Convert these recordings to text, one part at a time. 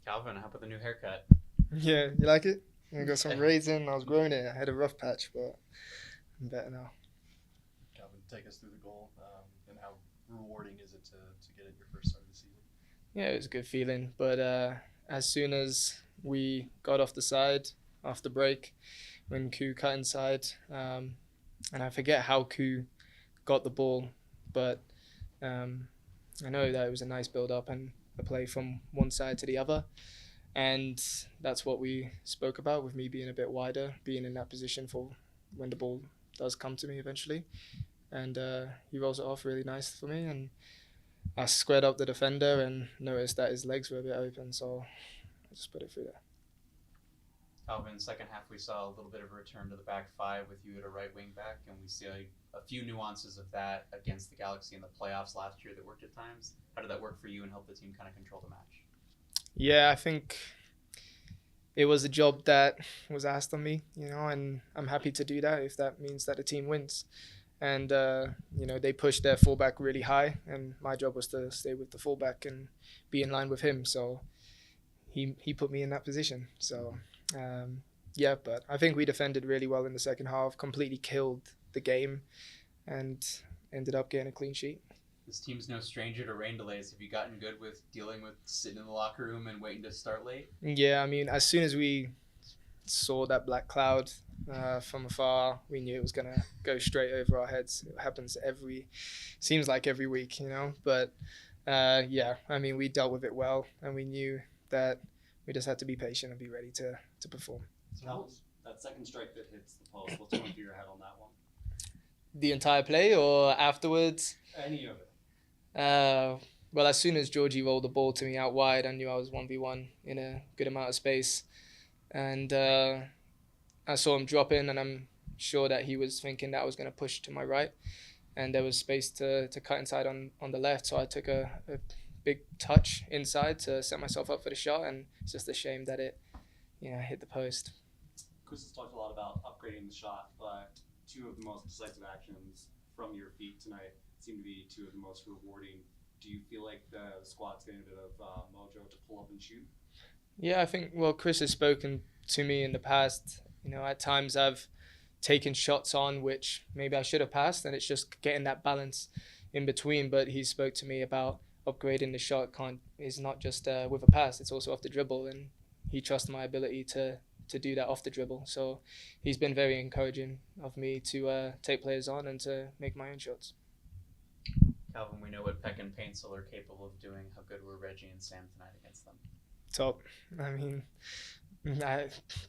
Calvin, how about the new haircut? Yeah, you like it? I got some raisin. I was growing it. I had a rough patch, but I'm better now. Calvin, take us through the goal and how rewarding is it to get it your first start of the season? Yeah, it was a good feeling. But as soon as we got off the side after break, when Ku cut inside, and I forget how Ku got the ball, but I know that it was a nice build-up and a play from one side to the other. And that's what we spoke about with me being a bit wider, being in that position for when the ball does come to me eventually. And he rolls it off really nice for me. And I squared up the defender and noticed that his legs were a bit open. So I just put it through there. Calvin, second half we saw a little bit of a return to the back five with you at a right wing back, and we see a few nuances of that against the Galaxy in the playoffs last year that worked at times. How did that work for you and help the team kind of control the match? Yeah, I think it was a job that was asked of me, and I'm happy to do that if that means that the team wins. And, they pushed their fullback really high, and my job was to stay with the fullback and be in line with him. So he put me in that position. So, but I think we defended really well in the second half, completely killed the game, and ended up getting a clean sheet. This team's no stranger to rain delays. Have you gotten good with dealing with sitting in the locker room and waiting to start late? Yeah, I mean, as soon as we saw that black cloud from afar, we knew it was going to go straight over our heads. It happens seems like every week, But, we dealt with it well, and we knew that we just had to be patient and be ready to perform. So that second strike that hits the post, what's going through your head on that one? The entire play or afterwards? Any of it. Well, as soon as Georgie rolled the ball to me out wide, I knew I was 1v1 in a good amount of space. And I saw him drop in, and I'm sure that he was thinking that I was going to push to my right. And there was space to cut inside on the left. So I took a big touch inside to set myself up for the shot. And it's just a shame that it hit the post. Chris has talked a lot about upgrading the shot, but two of the most decisive actions from your feet tonight seem to be two of the most rewarding. Do you feel like the squad's getting a bit of mojo to pull up and shoot? Yeah, I think, Chris has spoken to me in the past. At times I've taken shots on which maybe I should have passed, and it's just getting that balance in between. But he spoke to me about upgrading the shot is not just with a pass, it's also off the dribble, and he trusts my ability to do that off the dribble. So he's been very encouraging of me to take players on and to make my own shots. Calvin, we know what Peck and Paintsel are capable of doing. How good were Reggie and Sam tonight against them? Top. I mean,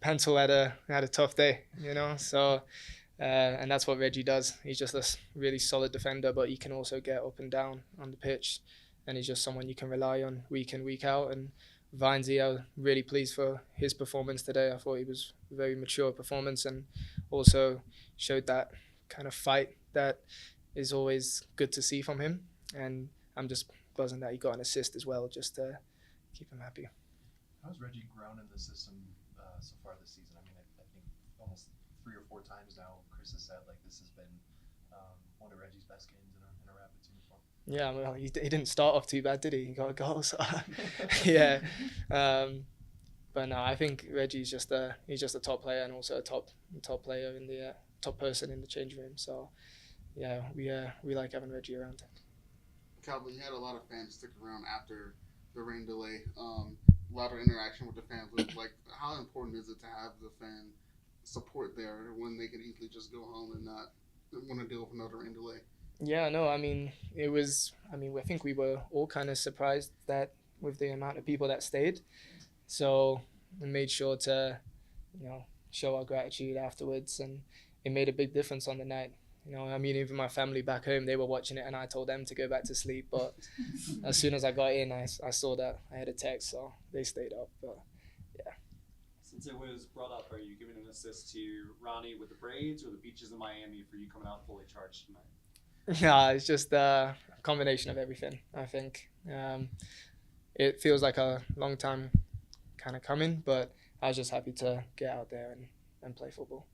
Pencil had a tough day, So, and that's what Reggie does. He's just a really solid defender, but he can also get up and down on the pitch, and he's just someone you can rely on week in, week out. And Vinesy, I was really pleased for his performance today. I thought he was a very mature performance, and also showed that kind of fight that is always good to see from him. And I'm just buzzing that he got an assist as well, just to keep him happy. How's Reggie grown in the system so far this season? I mean, I think almost 3 or 4 times now, Chris has said this has been one of Reggie's best games in a Rapids uniform. Yeah, well, he didn't start off too bad, did he? He got a goal, so yeah. But no, I think Reggie's just a top player, and also a top player in the top person in the change room. So yeah, we like having Reggie around. Calvin, you had a lot of fans stick around after the rain delay. A lot of interaction with the fans. How important is it to have the fan support there when they can easily just go home and not want to deal with another rain delay? Yeah, no, I mean, I think we were all kind of surprised that with the amount of people that stayed. So we made sure to, show our gratitude afterwards, and it made a big difference on the night. Even my family back home, they were watching it, and I told them to go back to sleep. But as soon as I got in, I saw that I had a text, so they stayed up. But yeah. Since it was brought up, are you giving an assist to Ronnie with the braids or the beaches in Miami for you coming out fully charged tonight? Nah, it's just a combination of everything, I think. It feels like a long time kind of coming, but I was just happy to get out there and play football.